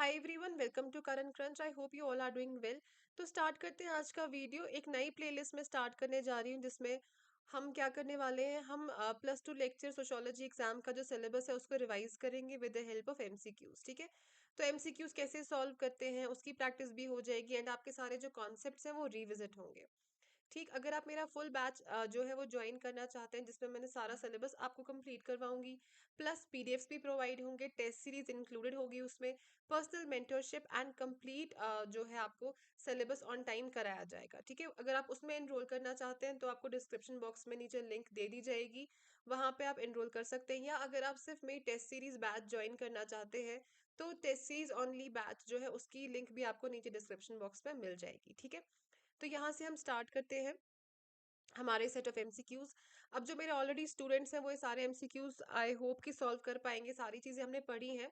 Hi everyone, welcome to current crunch. I hope you all are doing well. तो start करते हैं आज का वीडियो। एक नई प्लेलिस्ट में स्टार्ट करने जा रही हूँ जिसमें हम क्या करने वाले हैं, हम +2 लेक्चर सोशियोलॉजी एग्जाम का जो सिलेबस है उसको रिवाइज करेंगे with the help of MCQs. ठीक है। तो एमसीक्यूज कैसे सॉल्व करते हैं उसकी प्रैक्टिस भी हो जाएगी एंड आपके सारे जो कॉन्सेप्ट्स हैं वो रिविजिट होंगे। ठीक, अगर आप मेरा फुल बैच जो है वो ज्वाइन करना चाहते हैं जिसमें मैंने सारा सिलेबस आपको कंप्लीट करवाऊंगी, प्लस पीडीएफ्स भी प्रोवाइड होंगे, टेस्ट सीरीज इंक्लूडेड होगी उसमें, पर्सनल मेंटरशिप एंड कंप्लीट जो है आपको सिलेबस ऑन टाइम कराया जाएगा। ठीक है, अगर आप उसमें एनरोल करना चाहते हैं तो आपको डिस्क्रिप्शन बॉक्स में नीचे लिंक दे दी जाएगी, वहां पे आप एनरोल कर सकते हैं। या अगर आप सिर्फ मेरी टेस्ट सीरीज बैच ज्वाइन करना चाहते हैं तो टेस्ट सीरीज ओनली बैच जो है उसकी लिंक भी आपको नीचे डिस्क्रिप्शन बॉक्स में मिल जाएगी। ठीक है, तो यहाँ से हम स्टार्ट करते हैं हमारे सेट ऑफ एमसीक्यूज। अब जो मेरे ऑलरेडी स्टूडेंट्स हैं वो ये सारे एमसीक्यूज आई होप कि सॉल्व कर पाएंगे, सारी चीजें हमने पढ़ी हैं।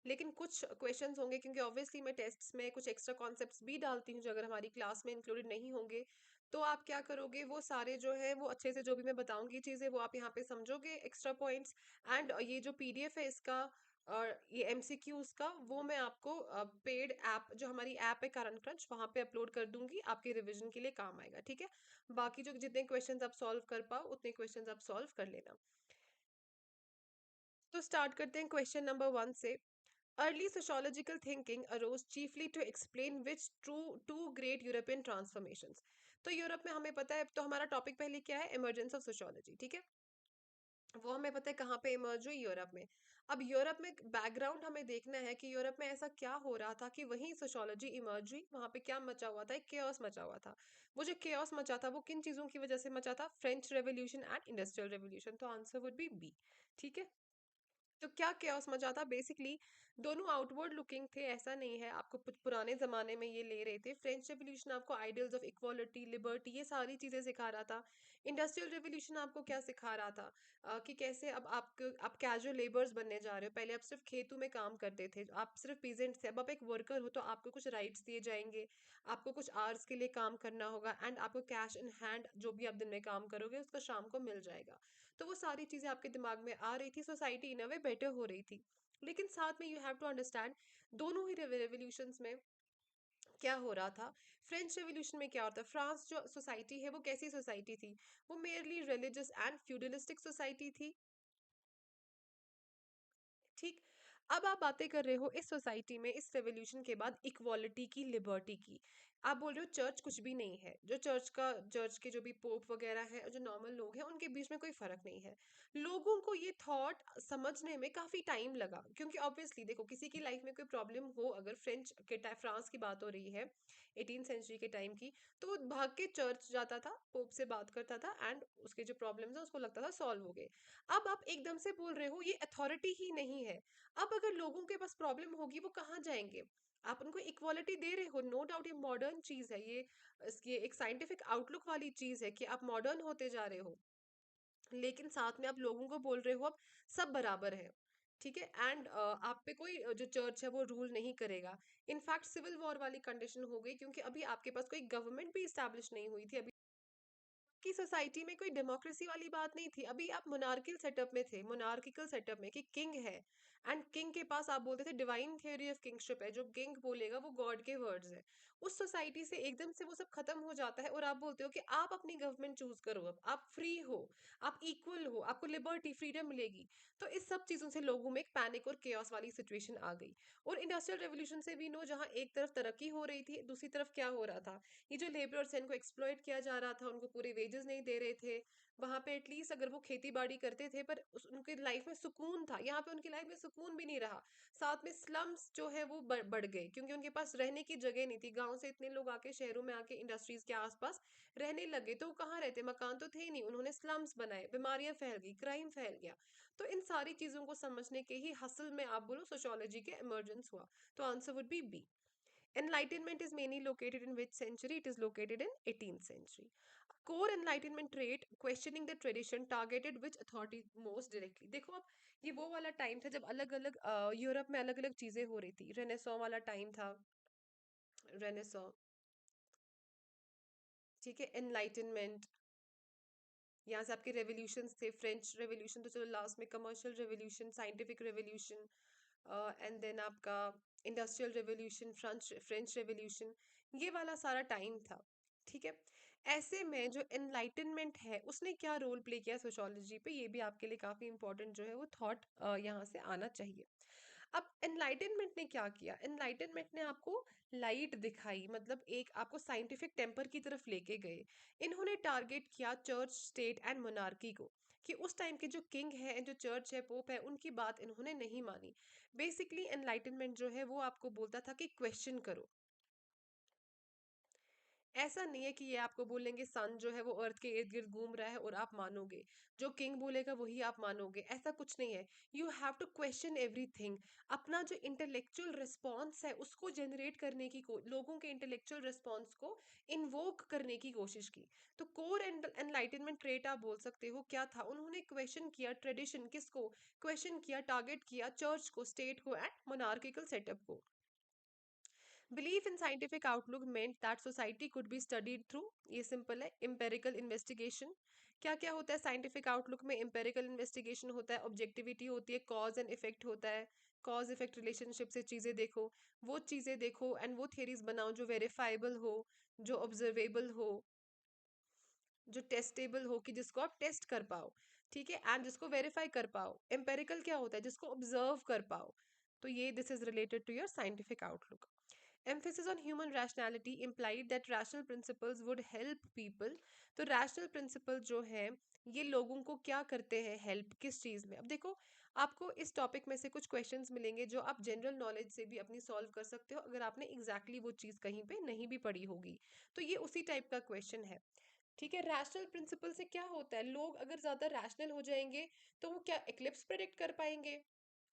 लेकिन कुछ क्वेश्चंस होंगे क्योंकि ऑब्वियसली मैं टेस्ट्स में कुछ एक्स्ट्रा कॉन्सेप्ट्स भी डालती हूँ जो अगर हमारी क्लास में इंक्लूडेड नहीं होंगे तो आप क्या करोगे, वो सारे जो है वो अच्छे से जो भी मैं बताऊंगी चीजें वो आप यहाँ पे समझोगे एक्स्ट्रा पॉइंट्स। एंड ये जो पीडीएफ है इसका और ये एमसीक्यूज का वो मैं आपको पेड ऐप जो हमारी ऐप है करंट क्रंच वहां पे अपलोड कर दूंगी, आपके रिवीजन के लिए काम आएगा। ठीक है, बाकी जो जितने क्वेश्चंस आप सॉल्व कर पाओ उतने क्वेश्चंस आप सॉल्व कर लेना। तो स्टार्ट करते हैं क्वेश्चन नंबर 1 से। Early sociological thinking arose chiefly to explain which two great European transformations। तो यूरोप में हमें पता है, तो हमारा टॉपिक पहले क्या है, इमर्जेंस ऑफ सोशियोलॉजी। ठीक है, वो हमें पता है कहाँ पे इमर्ज हुई, यूरोप में। अब यूरोप में बैकग्राउंड हमें देखना है कि यूरोप में ऐसा क्या हो रहा था कि वहीं सोशियोलॉजी इमर्ज हुई, वहां पे क्या मचा हुआ था, एक केओस मचा हुआ था। वो जो केओस मचा था वो किन चीजों की वजह से मचा था, French revolution and industrial revolution. तो आंसर वुड बी बी। ठीक है, तो क्या chaos मचा था, बेसिकली दोनों आउटवर्ड लुकिंग थे, ऐसा नहीं है। आपको पुराने जमाने में ये ले रहे थे, फ्रेंच रेवोल्यूशन आपको आइडियल्स ऑफ इक्वालिटी लिबर्टी ये सारी चीजें सिखा रहा था। इंडस्ट्रियल रेवोल्यूशन आपको क्या सिखा रहा था, कि कैसे अब आप कैजुअल लेबर्स बनने जा रहे हो। पहले आप सिर्फ खेतों में काम करते थे, आप सिर्फ पीजेंट थे, अब आप एक वर्कर हो तो आपको कुछ राइट्स दिए जाएंगे, आपको कुछ आवर्स के लिए काम करना होगा एंड आपको कैश इन हैंड जो भी आप दिन में काम करोगे उसका शाम को मिल जाएगा। तो वो सारी चीजें आपके दिमाग में आ रही थी, society in a way better हो रही थी। लेकिन साथ में यू हैव टू अंडरस्टैंड दोनों ही रेवोल्यूशंस में क्या हो रहा था। फ्रेंच रेवोल्यूशन में क्या होता है, फ्रांस जो सोसाइटी है वो कैसी सोसाइटी थी, वो merely religious and feudalistic society थी। ठीक, अब आप बातें कर रहे हो इस सोसाइटी में इस रेवोल्यूशन के बाद इक्वालिटी की, लिबर्टी की। आप बोल रहे हो चर्च कुछ भी नहीं है, जो चर्च के जो भी पोप वगैरह है और जो नॉर्मल लोग हैं उनके बीच में कोई फर्क नहीं है। लोगों को ये थॉट समझने में काफी टाइम लगा क्योंकि ऑब्वियसली देखो, किसी की लाइफ में कोई प्रॉब्लम हो, अगर फ्रांस की बात हो रही है 18th सेंचुरी के टाइम की, तो वो भाग के चर्च जाता था, पोप से बात करता था एंड उसके जो प्रॉब्लम्स है उसको लगता था सॉल्व हो गए। अब आप एकदम से बोल रहे हो ये अथॉरिटी ही नहीं है। अब अगर लोगों के पास प्रॉब्लम होगी वो कहाँ जाएंगे, आप उनको इक्वालिटी दे रहे हो, नो डाउट ये मॉडर्न चीज है, ये इसकी एक साइंटिफिक आउटलुक वाली चीज है कि आप मॉडर्न होते जा रहे हो। लेकिन साथ में आप लोगों को बोल रहे हो अब सब बराबर है। ठीक है, एंड आप पे कोई जो चर्च है वो रूल नहीं करेगा। इनफैक्ट सिविल वॉर वाली कंडीशन हो गई क्योंकि अभी आपके पास कोई गवर्नमेंट भी स्टैब्लिश नहीं हुई थी, अभी की सोसाइटी में कोई डेमोक्रेसी वाली बात नहीं थी, अभी आप मोनार्किल सेटअप में थे, मोनार्किकल सेटअप में कि किंग है एंड किंग के पास आप बोलते थे डिवाइन थियोरी ऑफ किंगशिप है, जो किंग बोलेगा वो गॉड के वर्ड्स है। उस सोसाइटी से एकदम से वो सब खत्म हो जाता है और आप बोलते हो कि आप अपनी गवर्नमेंट चूज करो, अब आप फ्री हो, आप इक्वल हो, आपको लिबर्टी फ्रीडम मिलेगी। तो इस सब चीजों से लोगों में एक पैनिक और केओस वाली सिचुएशन आ गई। और इंडस्ट्रियल रेवोल्यूशन से भी नो, जहां एक तरफ तरक्की हो रही थी दूसरी तरफ क्या हो रहा था, ये जो लेबरर्स हैं इनको एक्सप्लॉइट किया जा रहा था, उनको पूरे वेजेस नहीं दे रहे थे। वहां पे एटलीस्ट अगर वो खेती बाड़ी करते थे पर उनकी लाइफ में सुकून था, यहाँ पे उनकी लाइफ में सुकून भी नहीं रहा। साथ में स्लम्स जो है वो बढ़ गए क्योंकि उनके पास रहने की जगह नहीं थी, गांव से इतने लोग आके शहरों में आके इंडस्ट्रीज के आसपास रहने लगे तो वो कहाँ रहते, मकान तो थे ही नहीं, उन्होंने स्लम्स बनाए, बीमारियां फैल गई, क्राइम फैल गया। तो इन सारी चीजों को समझने के ही हसल में आप बोलो सोशियोलॉजी के इमर्जेंस हुआ। तो answer would be B. Enlightenment is mainly located in which century? It is located in 18th century. Core Enlightenment trait, questioning the tradition, targeted which authority most directly? देखो अब ये वो वाला टाइम था जब अलग अलग यूरोप में अलग अलग चीजें हो रही थी, रेनेसॉ वाला टाइम था, रेनेसॉ। ठीक है, एनलाइटनमेंट, यहाँ से आपके रेवोल्यूशन थे, फ्रेंच रेवोल्यूशन तो चलो लास्ट में, commercial revolution, scientific revolution, and then आपका industrial revolution, French French revolution, ये वाला सारा टाइम था। ठीक है। ऐसे में जो एनलाइटनमेंट है उसने क्या रोल प्ले किया सोशोलॉजी पे, ये भी आपके लिए काफी इंपॉर्टेंट जो है वो थॉट यहाँ से आना चाहिए। अब एनलाइटनमेंट ने क्या किया, एनलाइटनमेंट ने आपको लाइट दिखाई, मतलब एक आपको साइंटिफिक टेम्पर की तरफ लेके गए। इन्होंने टारगेट किया चर्च, स्टेट एंड मोनार्की को, कि उस टाइम के जो किंग है, जो चर्च है, पोप है, उनकी बात इन्होंने नहीं मानी। बेसिकली एनलाइटनमेंट जो है वो आपको बोलता था कि क्वेश्चन करो। ऐसा नहीं है कि ये आपको बोलेंगे सन जो है वो अर्थ के इर्द गिर्द घूम रहा है और आप मानोगे, जो किंग बोलेगा वही आप मानोगे, ऐसा कुछ नहीं है। You have to question everything. अपना जो इंटेलेक्चुअल रिस्पॉन्स है उसको जनरेट करने की लोगों के इंटेलेक्चुअल रिस्पॉन्स को इन्वोक करने की कोशिश की। तो कोर एनलाइटनमेंट ट्रेट आप बोल सकते हो क्या था, उन्होंने क्वेश्चन किया ट्रेडिशन किसको, क्वेश्चन किया, टारगेट किया चर्च को, स्टेट को एंड मोनार्किकल सेटअप को। Belief in scientific outlook meant that society could be studied through, ये सिंपल है, empirical investigation। क्या क्या होता है साइंटिफिक आउटलुक में, empirical investigation होता है, ऑब्जेक्टिविटी होती है, कॉज एंड इफेक्ट होता है, कॉज इफेक्ट रिलेशनशिप से चीजें देखो, वो चीजें देखो एंड वो थियरीज बनाओ जो वेरीफाइबल हो, जो ऑब्जर्वेबल हो, जो टेस्टेबल हो, कि जिसको आप टेस्ट कर पाओ। ठीक है, एंड जिसको वेरीफाई कर पाओ। एम्पेरिकल क्या होता है, जिसको ऑब्जर्व कर पाओ। तो ये this is related to your scientific outlook. Emphasis on human rationality implied that rational principles would help people। तो rational principle जो है ये लोगों को क्या करते हैं, हेल्प किस चीज में। अब देखो, आपको इस टॉपिक में से कुछ क्वेश्चंस मिलेंगे जो आप जनरल नॉलेज से भी अपनी सॉल्व कर सकते हो अगर आपने एग्जैक्टली exactly वो चीज कहीं पे नहीं भी पढ़ी होगी। तो ये उसी टाइप का क्वेश्चन है। ठीक है, रैशनल प्रिंसिपल से क्या होता है, लोग अगर ज्यादा रैशनल हो जाएंगे तो वो क्या इक्लिप्स प्रेडिक्ट कर पाएंगे,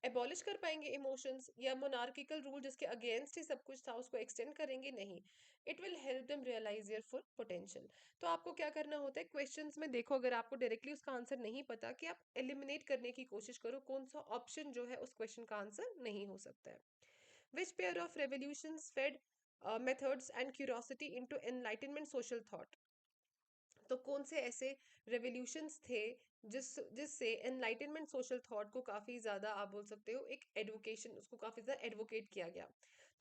एबॉलिश कर पाएंगे इमोशंस, या मोनार्किकल रूल जिसके अगेंस्ट ही सब कुछ था उसको एक्सटेंड करेंगे, नहीं। It will help them realise your full potential. तो आपको क्या करना होता है, क्वेश्चंस में देखो, अगर आपको डायरेक्टली उसका आंसर नहीं पता, कि आप एलिमिनेट करने की कोशिश करो कौन सा ऑप्शन जो है उस क्वेश्चन का आंसर नहीं हो सकता है। Which pair of revolutions fed methods and curiosity into enlightenment social thought. तो कौन से ऐसे रेवोल्यूशंस थे जिससे एनलाइटनमेंट सोशल थॉट को काफी ज्यादा आप बोल सकते हो एक एडवोकेशन, उसको काफी ज्यादा एडवोकेट किया गया।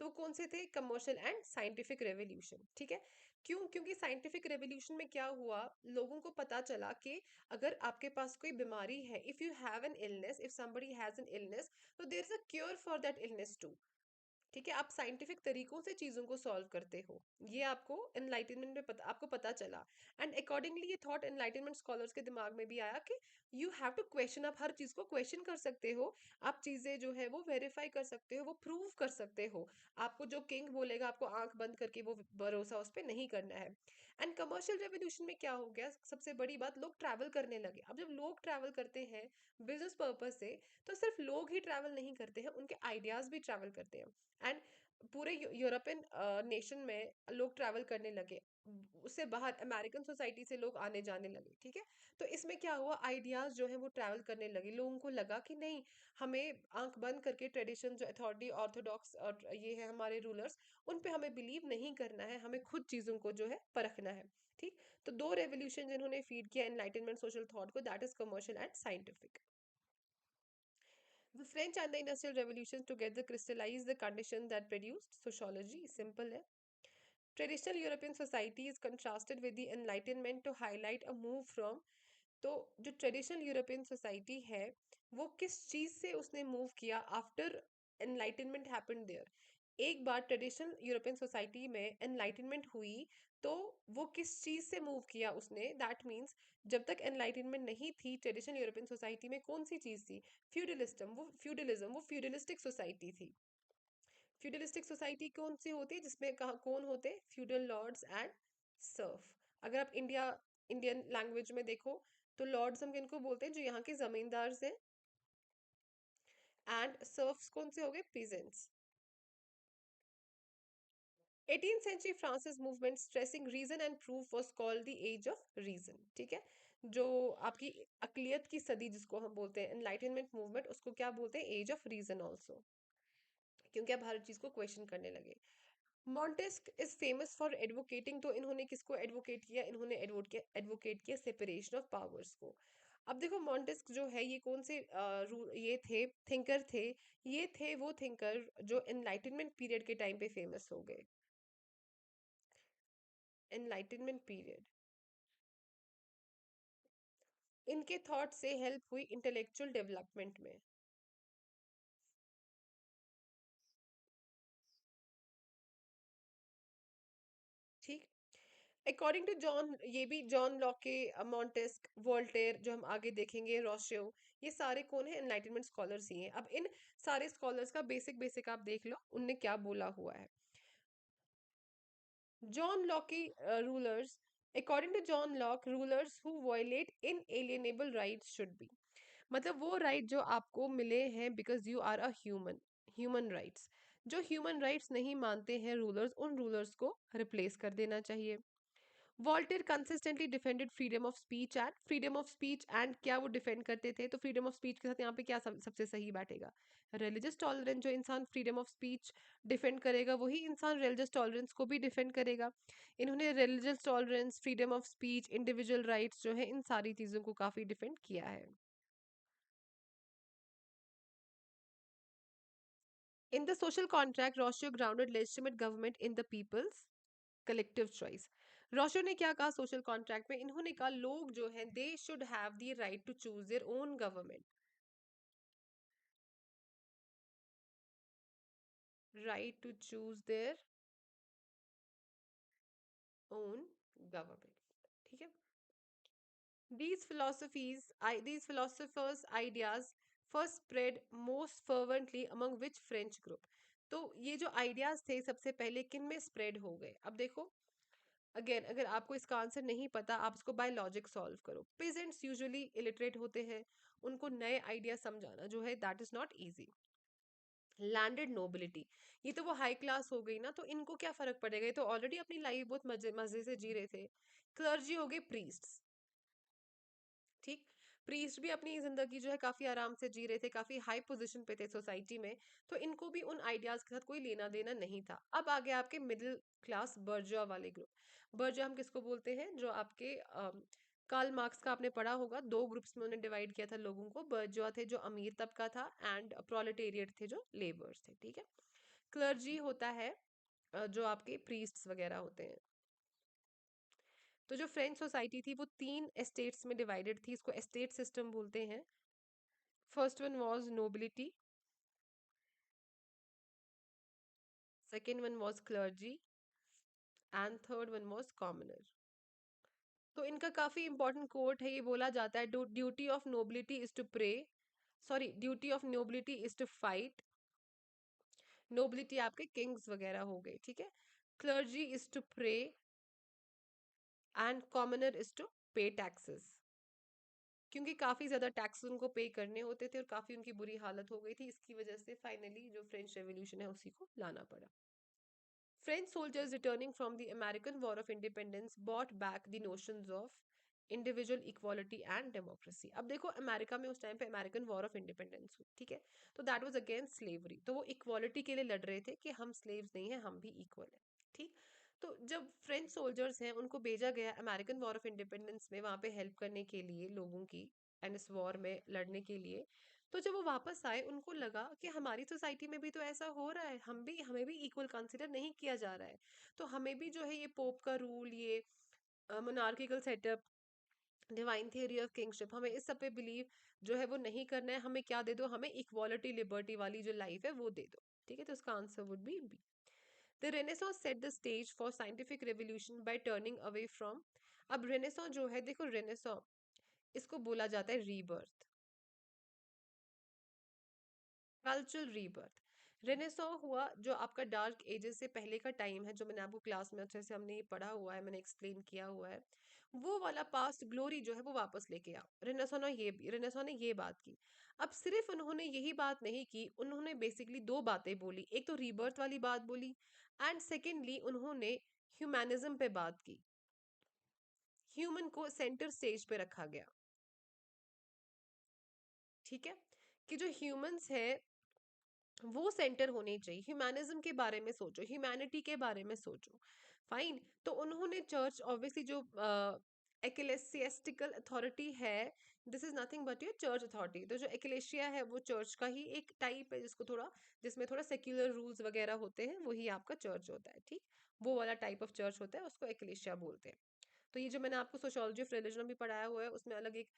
तो वो कौन से थे, कमर्शियल एंड साइंटिफिक रेवोल्यूशन। ठीक है, क्यों, क्योंकि साइंटिफिक रेवोल्यूशन में क्या हुआ, लोगों को पता चला कि अगर आपके पास कोई बीमारी है, if you have an illness, if somebody has an illness, तो there is a cure for that illness too. ठीक है, आप साइंटिफिक तरीकों से चीजों को सॉल्व करते हो, ये आपको एनलाइटनमेंट में आपको पता चला। एंड अकॉर्डिंगली ये थॉट एनलाइटनमेंट स्कॉलर्स के दिमाग में भी आया कि यू हैव टू क्वेश्चन, आप हर चीज को क्वेश्चन कर सकते हो, आप चीजें जो है वो वेरीफाई कर सकते हो, वो प्रूव कर सकते हो। आपको जो किंग बोलेगा आपको आंख बंद करके वो भरोसा उस पर नहीं करना है। एंड कमर्शियल रेवोल्यूशन में क्या हो गया, सबसे बड़ी बात, लोग ट्रैवल करने लगे। अब जब लोग ट्रैवल करते हैं बिजनेस पर्पज से, तो सिर्फ लोग ही ट्रैवल नहीं करते हैं, उनके आइडियाज भी ट्रैवल करते हैं। एंड पूरे यूरोपियन नेशन में लोग ट्रैवल करने लगे, उससे बाहर अमेरिकन सोसाइटी से लोग आने जाने लगे। ठीक है, तो इसमें क्या हुआ, आइडियाज जो है वो ट्रैवल करने लगे, लोगों को लगा कि नहीं, हमें आंख बंद करके ट्रेडिशन जो अथॉरिटी ऑर्थोडॉक्स और ये है हमारे रूलर्स, उन पे हमें बिलीव नहीं करना है, हमें खुद चीजों को जो है परखना है। ठीक, तो दो रेवोल्यूशन जिन्होंने फीड किया एनलाइटनमेंट सोशल थॉट को, that is commercial and scientific. The French and the Industrial Revolutions together crystallized the conditions that produced sociology. Simple है। Traditional European society is contrasted with the Enlightenment to highlight a move from। तो जो traditional European society है वो किस चीज से उसने move किया आफ्टर एनलाइटनमेंट हैपेंड देयर। एक बार ट्रेडिशनल यूरोपियन सोसाइटी में एनलाइटनमेंट हुई तो वो किस चीज से मूव किया उसने, दैट मीन्स जब तक एनलाइटनमेंट नहीं थी ट्रेडिशनल यूरोपियन सोसाइटी में कौन सी चीज थी, फ्यूडलिज्म, वो फ्यूडलिस्टिक सोसाइटी थी। फ्यूडलिस्टिक सोसाइटी कौन सी होती है, जिसमें कहा कौन होते, फ्यूडल लॉर्ड्स एंड सर्फ। अगर आप इंडियन लैंग्वेज में देखो तो लॉर्ड्स हम किनको बोलते हैं, जो यहाँ के जमींदार हैं, एंड सर्फ्स कौन से हो गए, peasants. 18th century France's movement stressing reason and proof was called the age of reason. ठीक है, जो आपकी अकलियत की सदी जिसको हम बोलते हैं एनलाइटनमेंट मूवमेंट, उसको क्या बोलते हैं, एज ऑफ रीजन ऑल्सो, क्योंकि आप हर चीज को क्वेश्चन करने लगे। मॉन्टेस्क इज फेमस फॉर एडवोकेटिंग, तो इन्होंने किसको एडवोकेट किया, इन्होंने एडवोकेट किया सेपरेशन ऑफ पावर्स को। अब देखो मॉन्टेस्क जो है ये कौन से ये थे थिंकर थे, ये थे वो थिंकर जो एनलाइटनमेंट पीरियड के टाइम पे फेमस हो गए। एनलाइटनमेंट पीरियड, इनके थॉट से हेल्प हुई इंटेलेक्चुअल डेवलपमेंट में। ठीक। अकॉर्डिंग टू जॉन, ये भी जॉन लॉके, मॉन्टेस्क, वोल्टेयर, जो हम आगे देखेंगे, रोशो, ये सारे कौन है, एनलाइटनमेंट स्कॉलर्स ही हैं। अब इन सारे स्कॉलर्स का बेसिक बेसिक आप देख लो उनने क्या बोला हुआ है। John Locke's rulers, according to John Locke, rulers who violate inalienable rights should be, मतलब वो राइट जो आपको मिले हैं because you are a human, human rights, जो ह्यूमन राइट्स नहीं मानते हैं रूलर्स, उन रूलर्स को रिप्लेस कर देना चाहिए। Voltaire consistently defended freedom of speech and, freedom of speech and क्या वो डिफेंड करते थे, तो फ्रीडम ऑफ स्पीच के साथ यहाँ पे क्या सबसे सही बैठेगा, रिलीजियस टॉलरेंस। जो इंसान फ्रीडम ऑफ स्पीच डिफेंड करेगा वही इंसान रिलीजियस टॉलरेंस को भी डिफेंड करेगा। इन्होंने religious tolerance, freedom of speech, individual rights जो है, इन सारी चीजों को काफी डिफेंड किया है। In the social contract, Rousseau grounded legitimate government in the people's collective choice. रोशो ने क्या कहा सोशल कॉन्ट्रैक्ट में, इन्होंने कहा लोग जो हैं they should have the right to choose their own government, right to choose their own government. ठीक है। These philosophers ideas first spread most fervently among which French group, तो ये जो आइडियाज थे सबसे पहले किन में स्प्रेड हो गए। अब देखो अगेन, अगर आपको इसका आंसर नहीं पता आप इसको बाय लॉजिक सॉल्व करो। पेजेंट्स यूजुअली इलिटरेट होते हैं, उनको नए आइडिया समझाना जो है that is not easy. Landed nobility, ये तो वो हाई क्लास हो गई ना, तो इनको क्या फर्क पड़ेगा, ये तो ऑलरेडी अपनी लाइफ बहुत मजे मजे से जी रहे थे। क्लर्जी हो गए प्रीस्ट्स। ठीक। प्रीस्ट भी अपनी जिंदगी जो है काफी आराम से जी रहे थे, काफी हाई पोजीशन पे थे सोसाइटी में, तो इनको भी उन आइडियाज के साथ कोई लेना देना नहीं था। अब आगे आपके मिडिल क्लास बर्जुआ वाले ग्रुप। बर्जुआ हम किसको बोलते हैं, जो आपके कार्ल मार्क्स का आपने पढ़ा होगा, दो ग्रुप्स में उन्होंने डिवाइड किया था लोगों को। बर्जुआ थे जो अमीर तबका था एंड प्रोलेटेरिएट थे जो लेबर्स थे। ठीक है। क्लर्जी होता है जो आपके प्रीस्ट्स वगैरह होते हैं। तो जो फ्रेंच सोसाइटी थी वो तीन एस्टेट्स में डिवाइडेड थी, इसको एस्टेट सिस्टम बोलते हैं। First one was nobility, second one was clergy and third one was commoner. तो इनका काफी इंपॉर्टेंट कोट है, ये बोला जाता है duty of nobility is to pray, sorry duty of nobility is to fight, nobility आपके किंग्स वगैरह हो गए। ठीक है। Clergy is to pray and commoner is to pay taxes, क्योंकि काफी ज्यादा टैक्स उनको पे करने होते थे और काफी उनकी बुरी हालत हो गई थी, इसकी वजह से फाइनली जो फ्रेंच रेवोल्यूशन है उसी को लाना पड़ा। French soldiers returning from the American War of Independence brought back the notions of individual equality and democracy. अब देखो अमेरिका में उस टाइम पे अमेरिकन वॉर ऑफ इंडिपेंडेंस हुई, ठीक है, तो दैट वाज अगेंस्ट स्लेवरी, तो वो इक्वालिटी के लिए लड़ रहे थे कि हम स्लेव्स नहीं हैं, हम भी इक्वल हैं। ठीक। तो जब फ्रेंच सोल्जर्स हैं उनको भेजा गया अमेरिकन वॉर ऑफ इंडिपेंडेंस में वहां पे हेल्प करने के लिए लोगों की, एंड इस वॉर में लड़ने के लिए, तो जब वो वापस आए उनको लगा कि हमारी सोसाइटी में भी तो ऐसा हो रहा है, हमें भी इक्वल कंसिडर नहीं किया जा रहा है, तो हमें भी जो है ये पोप का रूल, ये monarchical setup, divine theory of kingship, हमें इस सब पे बिलीव जो है वो नहीं करना है, हमें क्या दे दो, हमें इक्वालिटी लिबर्टी वाली जो लाइफ है वो दे दो। ठीक है, तो उसका answer would be B. The renaissance set the stage for scientific revolution by turning away from, अब रेनेसां जो है, देखो रेनेसां इसको बोला जाता है रीबर्थ, कल्चरल रीबर्थ। रेनेसां हुआ जो आपका डार्क एजेस से पहले का टाइम है, जो मैंने आपको क्लास में अच्छे से हमने ये पढ़ा हुआ है, मैंने एक्सप्लेन किया हुआ है, वो वाला पास्ट ग्लोरी जो है वो वापस लेके आओ। रेनेसां ने ये बात की। अब सिर्फ उन्होंने यही बात नहीं की, उन्होंने बेसिकली दो बातें बोली, एक तो रीबर्थ वाली बात बोली एंड सेकेंडली उन्होंने ह्यूमैनिज्म पे बात की, ह्यूमन को सेंटर स्टेज पे रखा गया। ठीक है, कि जो ह्यूमंस है वो सेंटर होने चाहिए, ह्यूमैनिज्म के बारे में सोचो, ह्यूमैनिटी के बारे में सोचो। फाइन, तो उन्होंने चर्च ऑब्वियसली जो एक्लेसियस्टिकल अथॉरिटी है, this is nothing but your church authority. तो जो एक्लेशिया है वो चर्च का ही एक टाइप है, जिसको थोड़ा, जिसमें थोड़ा सेक्युलर रूल्स वगैरह होते हैं, वही आपका चर्च होता है, ठीक। वो वाला टाइप ऑफ चर्च होता है, उसको एक्लेशिया बोलते हैं। तो ये जो मैंने आपको सोशियोलॉजी ऑफ रिलीजन भी पढ़ाया हुआ है, उसमें अलग एक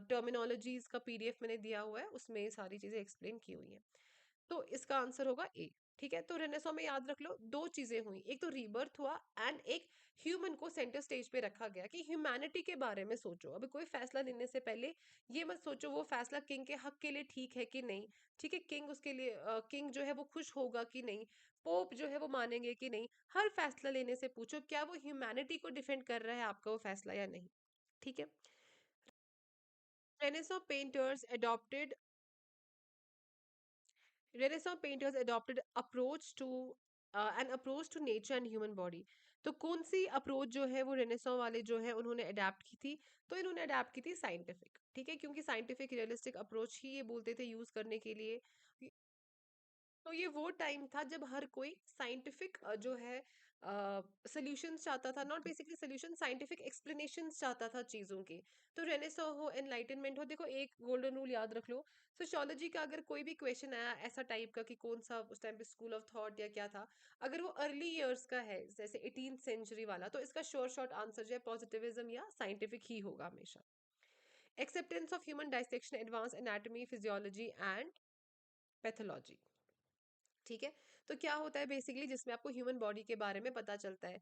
टर्मिनोलॉजीज का पीडीएफ मैंने दिया हुआ है, उसमें ये सारी चीजें एक्सप्लेन की हुई हैं। तो इसका आंसर होगा ए। ठीक है, तो रेनेसो में याद रख लो दो चीजें हुई, एक तो रीबर्थ हुआ एंड एक ह्यूमन को सेंटर स्टेज पे रखा गया कि ह्यूमैनिटी के बारे में सोचो। अभी कोई फैसला लेने से पहले ये मत सोचो वो फैसला किंग के हक के लिए ठीक है कि नहीं, ठीक है, किंग उसके लिए किंग जो है वो खुश होगा कि नहीं, पोप जो है वो मानेंगे कि नहीं। हर फैसला लेने से पूछो क्या वो ह्यूमैनिटी को डिफेंड कर रहा है आपका वो फैसला या नहीं। ठीक है। Renaissance painters adopted Renaissance painters adopted approach to an approach to nature and human body। तो कौन सी अप्रोच जो है वो रेनेसो वाले जो है उन्होंने अडेप्ट की थी? तो इन्होंने अडेप्ट की थी साइंटिफिक, ठीक है, क्योंकि साइंटिफिक रियलिस्टिक अप्रोच ही ये बोलते थे यूज करने के लिए। तो ये वो टाइम था जब हर कोई साइंटिफिक जो है सोल्यूशंस चाहता था, not basically solution, scientific explanations चाहता था चीजों की। तो रेनेसो हो, एनलाइटनमेंट हो, देखो एक गोल्डन रूल याद रख लो, सोशियोलॉजी का अगर कोई भी क्वेश्चन आया ऐसा टाइप का कि कौन सा उस टाइम पे स्कूल ऑफ थॉट या क्या था, अगर वो अर्ली ईयर्स का है जैसे 18th सेंचुरी वाला, तो इसका श्योर शॉर्ट आंसर जो है पॉजिटिविज्म या साइंटिफिक ही होगा हमेशा। Acceptance of human dissection, advance anatomy, physiology and pathology. ठीक है। तो क्या होता है बेसिकली, जिसमें आपको ह्यूमन बॉडी के बारे में पता चलता है।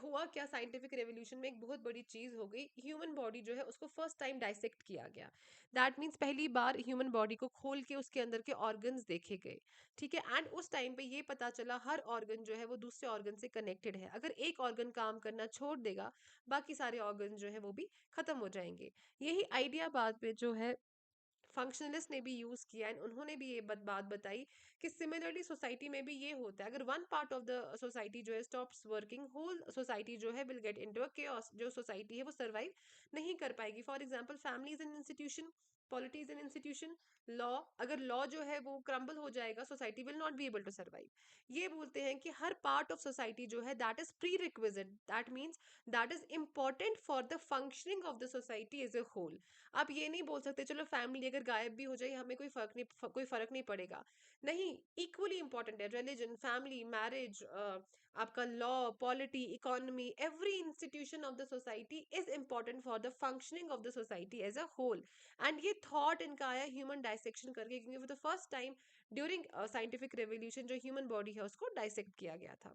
हुआ क्या, साइंटिफिक रेवोल्यूशन में एक बहुत बड़ी चीज हो गई, ह्यूमन बॉडी जो है उसको फर्स्ट टाइम डाइसेक्ट किया गया। दैट मीन्स पहली बार ह्यूमन बॉडी को खोल के उसके अंदर के ऑर्गन्स देखे गए। ठीक है, एंड उस टाइम पे ये पता चला हर ऑर्गन जो है वो दूसरे ऑर्गन से कनेक्टेड है। अगर एक ऑर्गन काम करना छोड़ देगा, बाकी सारे ऑर्गन जो है वो भी खत्म हो जाएंगे। यही आइडिया बाद में जो है फंक्शनलिस्ट ने भी यूज किया है, उन्होंने भी ये बात बताई कि सिमिलरली सोसाइटी में भी ये होता है, अगर one part of the society जो है स्टॉप्स वर्किंग, होल सोसाइटी जो है will get into a chaos. जो सोसाइटी है वो सर्वाइव नहीं कर पाएगी। For example families and institution, polities and institution, law, अगर लॉ जो है वो क्रम्बल हो जाएगा, society will not be able to survive. ये बोलते हैं कि हर पार्ट ऑफ सोसाइटी जो है that is prerequisite, that means that is important for the functioning of the society as a whole. आप ये नहीं बोल सकते चलो फैमिली अगर गायब भी हो जाए हमें कोई फर्क नहीं पड़ेगा। नहीं, इक्वली इंपॉर्टेंट है रिलीजन, फैमिली, मैरिज, आपका law, polity, economy, every institution of the society is important for the functioning of the society as a whole. एंड ये थॉट इनका आया ह्यूमन डाइसेक्शन करके, क्योंकि for the first time during scientific revolution जो human body है उसको dissect किया गया था।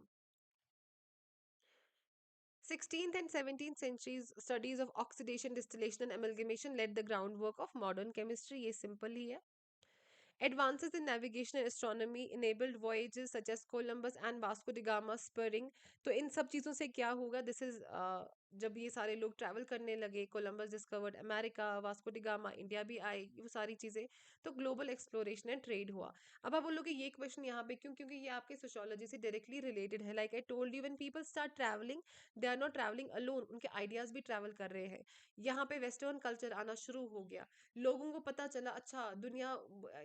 16th and 17th centuries studies of oxidation, distillation and amalgamation laid the groundwork of modern chemistry। ये सिंपल ही है। Advances in navigation and astronomy enabled voyages such as Columbus and Vasco da Gama spurring। तो इन सब चीज़ों से क्या होगा, this is जब ये सारे लोग ट्रैवल करने लगे, Columbus discovered America, Vasco D gamma India भी आए, वो सारी चीज़ें, तो ग्लोबल एक्सप्लोरेशन एंड ट्रेड हुआ। अब आप बोलोगे ये क्वेश्चन यहाँ पे क्यों, क्योंकि ये आपके सोशियोलॉजी से डायरेक्टली रिलेटेड है। Like I told you, when people start travelling they are not travelling alone, उनके आइडियाज भी ट्रैवल कर रहे हैं। यहाँ पे वेस्टर्न कल्चर आना शुरू हो गया, लोगों को पता चला अच्छा दुनिया,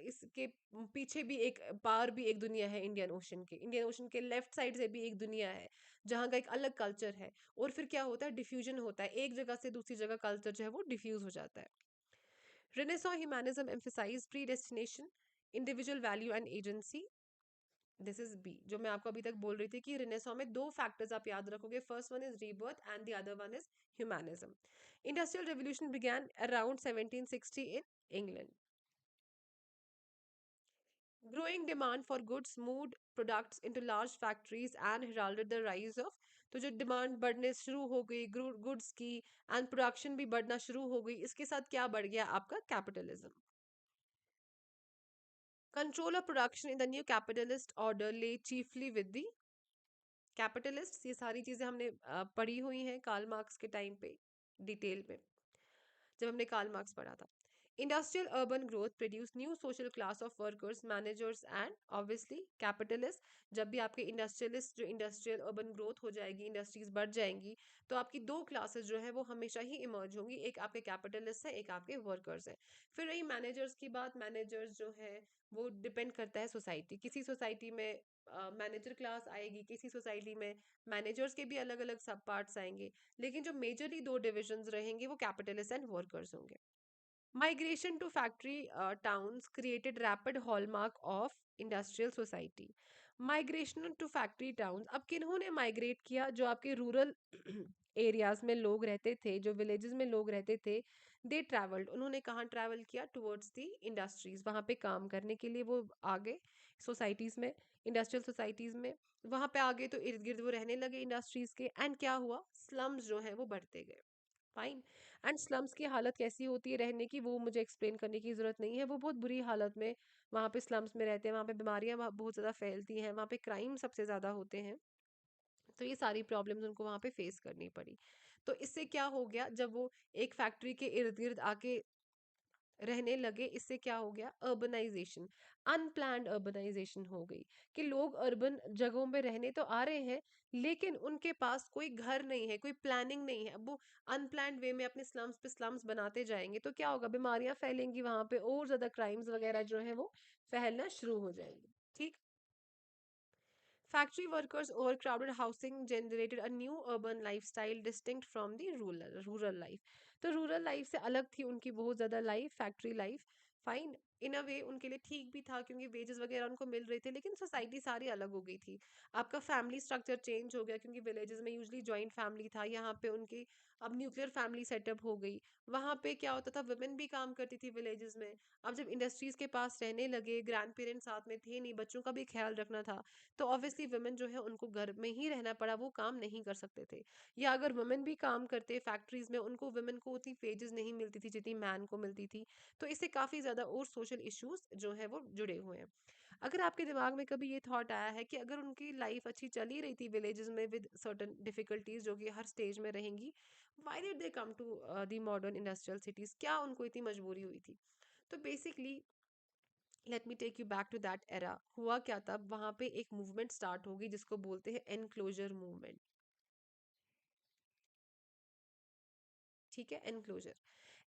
इसके पीछे भी एक पार भी एक दुनिया है, इंडियन ओशन के, इंडियन ओशन के लेफ्ट साइड से भी एक दुनिया है जहाँ का एक अलग कल्चर है। और फिर क्या होता है, डिफ्यूजन होता है, एक जगह से दूसरी जगह कल्चर जो है वो डिफ्यूज हो जाता है। Renaissance humanism emphasized predestination, individual value and agency। This is B, जो मैं आपको अभी तक बोल रही थी कि रिनेसॉ में दो फैक्टर्स आप याद रखोगे, first one is rebirth and the other one is humanism. Industrial revolution began around 1760 in England. Growing demand for goods moved products into large factories and heralded the rise of। तो जो demand बढ़ने शुरू हो गई goods की and production भी बढ़ना शुरू हो गई, इसके साथ क्या बढ़ गया आपका capitalism. Control of production in the new capitalist order ले चीफली विद द कैपिटलिस्ट। ये सारी चीजें हमने पढ़ी हुई हैं कार्ल मार्क्स के टाइम पे डिटेल में, जब हमने कार्ल मार्क्स पढ़ा था। Industrial urban growth produce new social class of workers, managers and obviously capitalists. जब भी आपके इंडस्ट्रियलिस्ट जो इंडस्ट्रियल अर्बन ग्रोथ हो जाएगी, इंडस्ट्रीज बढ़ जाएंगी, तो आपकी दो क्लासेस जो है वो हमेशा ही इमर्ज होंगी, एक आपके कैपिटलिस्ट है, एक आपके वर्कर्स हैं। फिर रही मैनेजर्स की बात, मैनेजर्स जो है वो डिपेंड करता है सोसाइटी, किसी सोसाइटी में मैनेजर क्लास आएगी, किसी सोसाइटी में मैनेजर्स के भी अलग अलग सब पार्ट्स आएंगे, लेकिन जो मेजरली दो डिविजन्स रहेंगे वो कैपिटलिस्ट एंड वर्कर्स होंगे। Migration to factory towns created rapid hallmark of industrial society. Migration to factory towns, अब किन्होंने माइग्रेट किया? जो आपके रूरल एरियाज में लोग रहते थे, जो विलेजेस में लोग रहते थे, दे ट्रैवल्ड। उन्होंने कहाँ ट्रैवल किया? टुवर्ड्स द इंडस्ट्रीज, वहाँ पे काम करने के लिए वो आ गए सोसाइटीज में, इंडस्ट्रियल सोसाइटीज में। वहाँ पे आ गए तो इर्द गिर्द वो रहने लगे इंडस्ट्रीज के, एंड क्या हुआ? स्लम्स जो है वो बढ़ते गए। फाइन। एंड स्लम्स की हालत कैसी होती है रहने की, वो मुझे एक्सप्लेन करने की ज़रूरत नहीं है, वो बहुत बुरी हालत में वहाँ पे स्लम्स में रहते हैं, वहाँ पे बीमारियाँ बहुत ज़्यादा फैलती हैं, वहाँ पे क्राइम सबसे ज़्यादा होते हैं। तो ये सारी प्रॉब्लम्स उनको वहाँ पे फेस करनी पड़ी। तो इससे क्या हो गया, जब वो एक फैक्ट्री के इर्द गिर्द आके रहने लगे, इससे क्या हो गया? अर्बनाइजेशन, अनप्लान्ड अर्बनाइजेशन हो गई, कि लोग अर्बन जगहों में रहने तो आ रहे हैं, लेकिन उनके पास कोई घर नहीं है, कोई प्लानिंग नहीं है। अब वो अनप्लान्ड वे में अपने स्लम्स पे स्लम्स बनाते जाएंगे तो क्या होगा? बीमारियां फैलेंगी वहां पे, और ज्यादा क्राइम्स वगैरह जो है वो फैलना शुरू हो जाएंगे। ठीक। Factory workers' overcrowded housing generated a new urban lifestyle distinct from the rural life. तो रूरल लाइफ से अलग थी उनकी बहुत ज़्यादा लाइफ, फैक्ट्री लाइफ। फाइन, इन अ वे उनके लिए ठीक भी था क्योंकि वेजेस वगैरह उनको मिल रहे थे, लेकिन सोसाइटी सारी अलग हो गई थी। आपका फैमिली स्ट्रक्चर चेंज हो गया, क्योंकि विलेजेस में यूजली जॉइंट फैमिली था, यहाँ पे उनकी अब न्यूक्लियर फैमिली सेटअप हो गई। वहाँ पे क्या होता था? वुमेन भी काम करती थी विलेजेस में। अब जब इंडस्ट्रीज के पास रहने लगे, ग्रैंड पेरेंट्स साथ में थे नहीं, बच्चों का भी ख्याल रखना था, तो ऑब्वियसली वुमेन जो है उनको घर में ही रहना पड़ा, वो काम नहीं कर सकते थे। या अगर वुमेन भी काम करते फैक्ट्रीज में, उनको वुमेन को उतनी वेजेस नहीं मिलती थी जितनी मैन को मिलती थी। तो इससे काफ़ी ज़्यादा और सोशल इश्यूज जो है वो जुड़े हुए हैं। अगर आपके दिमाग में कभी ये थॉट आया है कि अगर उनकी लाइफ अच्छी चली रही थी विलेजेस में विद सर्टन डिफिकल्टीज जो कि हर स्टेज में रहेंगी, why did they come to the modern industrial cities? क्या उनको इतनी मजबूरी हुई थी? तो basically let me take you back to that era. हुआ क्या था? वहां पे एक मूवमेंट स्टार्ट होगी जिसको बोलते हैं एनक्लोजर मूवमेंट। ठीक है, एनक्लोजर।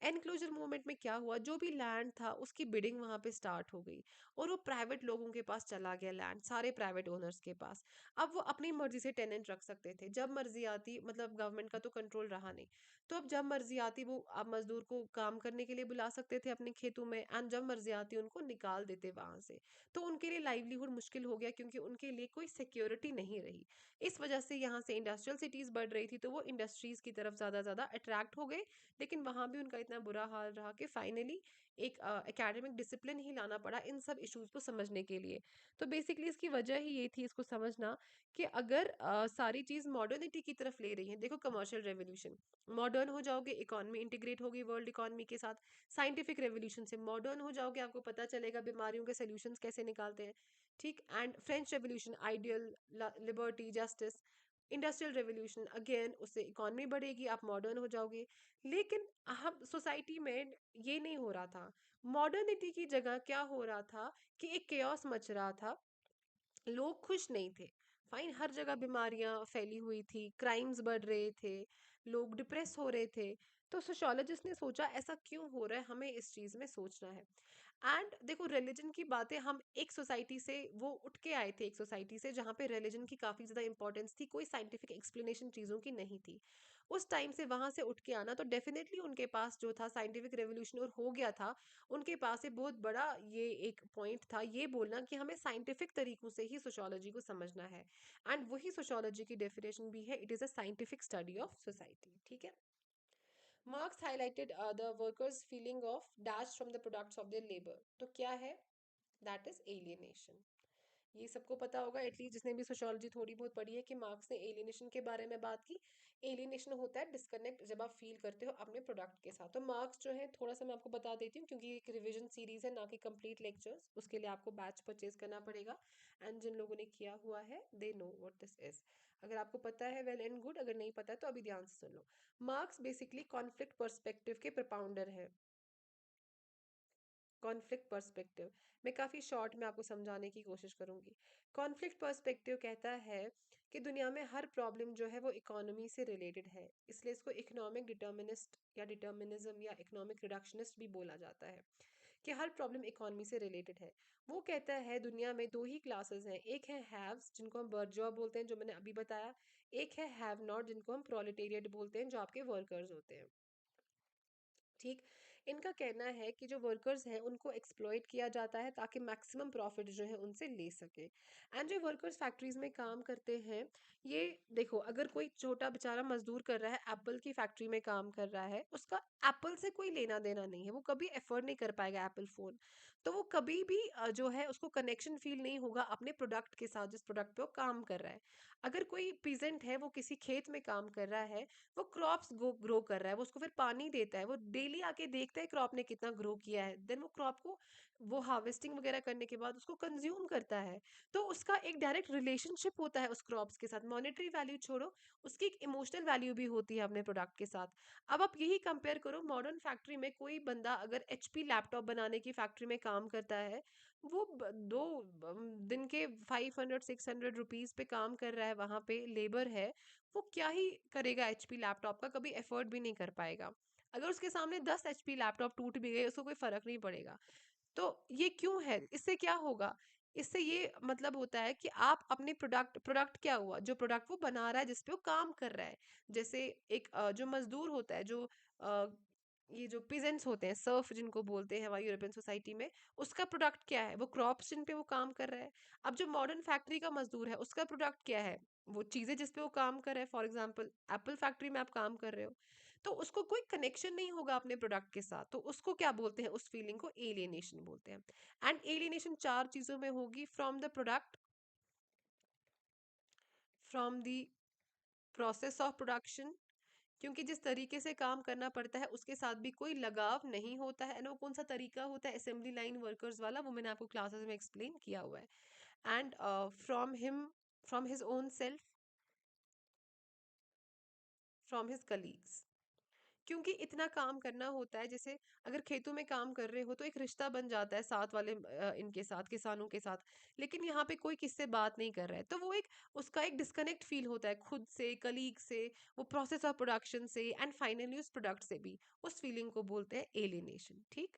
एनक्लोजर मूवमेंट में क्या हुआ? जो भी लैंड था उसकी बिडिंग वहां पे स्टार्ट हो गई, और वो प्राइवेट लोगों के पास चला गया लैंड, सारे प्राइवेट ओनर्स के पास। अब वो अपनी मर्जी से टेनेंट रख सकते थे, जब मर्जी आती, मतलब गवर्नमेंट का तो कंट्रोल रहा नहीं। तो अब जब मर्जी आती वो अब मजदूर को काम करने के लिए बुला सकते थे अपने खेतों में, एंड जब मर्जी आती उनको निकाल देते वहां से। तो उनके लिए लाइवलीहुड मुश्किल हो गया, क्योंकि उनके लिए कोई सिक्योरिटी नहीं रही। इस वजह से यहाँ से इंडस्ट्रियल सिटीज बढ़ रही थी, तो वो इंडस्ट्रीज की तरफ ज्यादा ज्यादा अट्रैक्ट हो गए। लेकिन वहां भी उनका इतना बुरा हाल रहा कि फाइनली एक एकेडमिक डिसिप्लिन ही लाना पड़ा इन सब इश्यूज को समझने के लिए। तो बेसिकली इसकी वजह ही ये थी, इसको समझना, कि अगर सारी चीज मॉडर्निटी की तरफ ले रही है, देखो कमर्शियल रेवोल्यूशन, मॉडर्न हो जाओगे, इकोनॉमी इंटीग्रेट होगी वर्ल्ड इकोनॉमी के साथ। साइंटिफिक रेवोल्यूशन से मॉडर्न हो जाओगे, आपको पता चलेगा बीमारियों के सोल्यूशंस कैसे निकालते हैं। ठीक। And French revolution, ideal, liberty, justice. Industrial revolution again, उससे इकोनॉमी बढ़ेगी, आप मॉडर्न हो जाओगे। लेकिन हम सोसाइटी में ये नहीं हो रहा था। मॉडर्निटी की जगह क्या हो रहा था कि एक केओस मच रहा था, लोग खुश नहीं थे। फाइन, हर जगह बीमारियां फैली हुई थी, क्राइम्स बढ़ रहे थे, लोग डिप्रेस हो रहे थे। तो सोशोलॉजिस्ट ने सोचा ऐसा क्यों हो रहा है, हमें इस चीज में सोचना है। एंड देखो, रिलीजन की बातें, हम एक सोसाइटी से वो उठ के आए थे, एक सोसाइटी से जहाँ पे रिलीजन की काफी ज्यादा इंपॉर्टेंस थी, कोई साइंटिफिक एक्सप्लेनेशन चीजों की नहीं थी। उस टाइम से वहां से उठ के आना, तो डेफिनेटली उनके पास जो था साइंटिफिक रेवोल्यूशन और हो गया था, उनके पास ये बहुत बड़ा ये एक पॉइंट था, ये बोलना कि हमें साइंटिफिक तरीकों से ही सोशोलॉजी को समझना है। एंड वही सोशोलॉजी की डेफिनेशन भी है, it is a scientific study of society. ठीक है। Marks highlighted the workers feeling of dash from the products of their labour. तो क्या है? That is alienation. ये सबको पता होगा, एटलीस्ट जिसने भी सोशियोलॉजी थोड़ी बहुत पढ़ी है, कि मार्क्स ने एलियनेशन के बारे में बात की। एलियनेशन होता है डिस्कनेक्ट, जब आप फील करते हो अपने प्रोडक्ट के साथ। तो मार्क्स जो है, थोड़ा सा मैं आपको बता देती हूँ, क्योंकि ये एक रिवीजन सीरीज है ना कि कंप्लीट लेक्चर्स, उसके लिए आपको बैच परचेज करना पड़ेगा। एंड जिन लोगों ने किया हुआ है they know what this is. अगर आपको पता है वेल एंड गुड, अगर नहीं पता है तो अभी ध्यान से सुन लो। मार्क्स बेसिकली कॉन्फ्लिक्ट पर्सपेक्टिव के प्रपाउंडर है। कॉन्फ्लिक्ट पर्सपेक्टिव, मैं काफ़ी शॉर्ट में आपको समझाने की कोशिश करूंगी। कॉन्फ्लिक्ट पर्सपेक्टिव कहता है कि दुनिया में हर प्रॉब्लम जो है वो इकोनॉमी से रिलेटेड है, इसलिए इसको इकोनॉमिक डिटर्मिनिस्ट या डिटर्मिनिज्म या इकोनॉमिक रिडक्शनिस्ट भी बोला जाता है, कि हर प्रॉब्लम इकोनॉमी से रिलेटेड है। वो कहता है दुनिया में दो ही क्लासेस हैं, एक है हैव्स जिनको हम बर्जुआ बोलते हैं जो मैंने अभी बताया, एक है हैव नॉट जिनको हम प्रोलेटेरिएट बोलते हैं जो आपके वर्कर्स होते हैं। ठीक। इनका कहना है कि जो वर्कर्स हैं उनको एक्सप्लॉइट किया जाता है ताकि मैक्सिमम प्रॉफिट जो है उनसे ले सके। एंड जो वर्कर्स फैक्ट्रीज में काम करते हैं, ये देखो, अगर कोई छोटा बेचारा मजदूर कर रहा है, एप्पल की फैक्ट्री में काम कर रहा है, उसका एप्पल से कोई लेना देना नहीं है, वो कभी एफोर्ड नहीं कर पाएगा एप्पल फोन। तो वो कभी भी जो है उसको कनेक्शन फील नहीं होगा अपने प्रोडक्ट के साथ जिस प्रोडक्ट पे वो काम कर रहा है। अगर कोई पीजेंट है, वो किसी खेत में काम कर रहा है, वो क्रॉप्स ग्रो कर रहा है, वो उसको फिर पानी देता है, वो डेली आके देखता है क्रॉप ने कितना ग्रो किया है, देन वो क्रॉप को वो हार्वेस्टिंग वगैरह करने के बाद उसको कंज्यूम करता है। तो उसका एक डायरेक्ट रिलेशनशिप होता है उस क्रॉप्स के साथ, मॉनेटरी वैल्यू छोड़ो, उसकी एक इमोशनल वैल्यू भी होती है अपने प्रोडक्ट के साथ। अब आप यही कंपेयर करो, मॉडर्न फैक्ट्री में कोई बंदा अगर एचपी लैपटॉप बनाने की फैक्ट्री में काम करता है, वो दिन के 500-600 रुपीज पे काम कर रहा है, वहां पे लेबर है, वो क्या ही करेगा एचपी लैपटॉप का, कभी एफर्ट भी नहीं कर पाएगा। अगर उसके सामने 10 एचपी लैपटॉप टूट भी गए उसको कोई फर्क नहीं पड़ेगा। तो ये क्यों है, इससे क्या होगा? इससे ये मतलब होता है कि आप अपने प्रोडक्ट प्रोडक्ट क्या हुआ, जो प्रोडक्ट वो बना रहा है जिस पे वो काम कर रहा है। जैसे एक जो मजदूर होता है, जो अ, ये जो पिजेंट्स होते हैं, सर्फ जिनको बोलते हैं हमारी यूरोपियन सोसाइटी में, उसका प्रोडक्ट क्या है? वो क्रॉप्स जिन पे वो काम कर रहा है। अब जो मॉडर्न फैक्ट्री का मजदूर है, उसका प्रोडक्ट क्या है? वो चीजें जिस पे वो काम कर रहा है, फॉर एग्जाम्पल एप्पल फैक्ट्री में आप काम कर रहे हो, तो उसको कोई कनेक्शन नहीं होगा अपने प्रोडक्ट के साथ, तो उसको क्या बोलते हैं, उस फीलिंग को एलियनेशन बोलते हैं। एंड एलियनेशन चार चीजों में होगी: from the product, from the process of production, क्योंकि जिस तरीके से काम करना पड़ता है उसके साथ भी कोई लगाव नहीं होता है। एंड वो कौन सा तरीका होता है, असेंबली लाइन वर्कर्स वाला, वो मैंने आपको क्लासेस में एक्सप्लेन किया हुआ है। And from him, from his own self, from his colleagues. क्योंकि इतना काम करना होता है, जैसे अगर खेतों में काम कर रहे हो तो एक रिश्ता बन जाता है साथ वाले इनके साथ, किसानों के साथ। लेकिन यहाँ पे कोई किससे बात नहीं कर रहा है, तो वो एक, उसका एक डिस्कनेक्ट फील होता है खुद से, कलीग से, वो प्रोसेस ऑफ प्रोडक्शन से, एंड फाइनली उस प्रोडक्ट से भी। उस फीलिंग को बोलते हैं एलियनेशन। ठीक।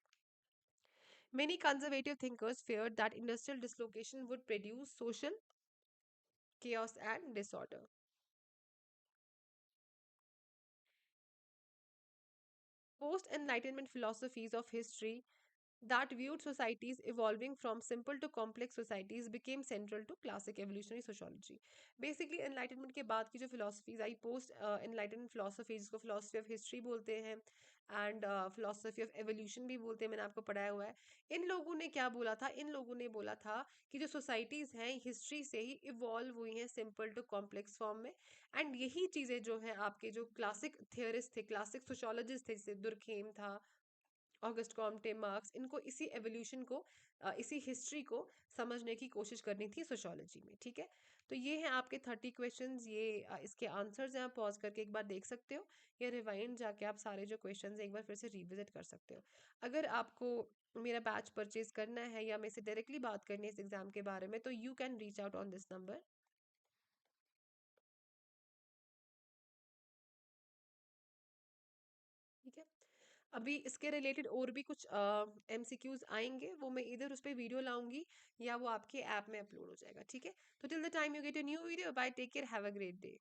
Many conservative thinkers feared that industrial dislocation would produce social chaos and disorder. Post Enlightenment philosophies of history that viewed societies evolving from simple to complex societies became central to classic evolutionary sociology. Basically, enlightenment के बाद की जो philosophies आई, post enlightenment philosophy, जिसको philosophy of history बोलते हैं, and philosophy of evolution भी बोलते हैं, मैंने आपको पढ़ाया हुआ है। इन लोगों ने क्या बोला था? इन लोगों ने बोला था कि जो societies हैं हिस्ट्री से ही इवॉल्व हुई हैं सिंपल टू कॉम्प्लेक्स फॉर्म में। एंड यही चीजें जो है आपके जो क्लासिक थियरिस्ट थे, क्लासिक सोशोलॉजिस्ट थे, जैसे दुर्खेम था, ऑगस्ट कॉम्टे, मार्क्स, इनको इसी एवोल्यूशन को, इसी हिस्ट्री को समझने की कोशिश करनी थी सोशोलॉजी में। ठीक है। तो ये हैं आपके 30 क्वेश्चंस, ये इसके आंसर्स हैं, आप पॉज करके एक बार देख सकते हो, या रिवाइंड जाके आप सारे जो क्वेश्चंस हैं एक बार फिर से रिविजिट कर सकते हो। अगर आपको मेरा बैच परचेज करना है या मेरे से डायरेक्टली बात करनी है इस एग्जाम के बारे में, तो you can reach out on this number. ठीक है। अभी इसके रिलेटेड और भी कुछ एमसीक्यूज आएंगे, वो मैं इधर उस पर वीडियो लाऊंगी या वो आपके ऐप में अपलोड हो जाएगा। ठीक है। तो till the time you get a new video, bye, take care, have a great day.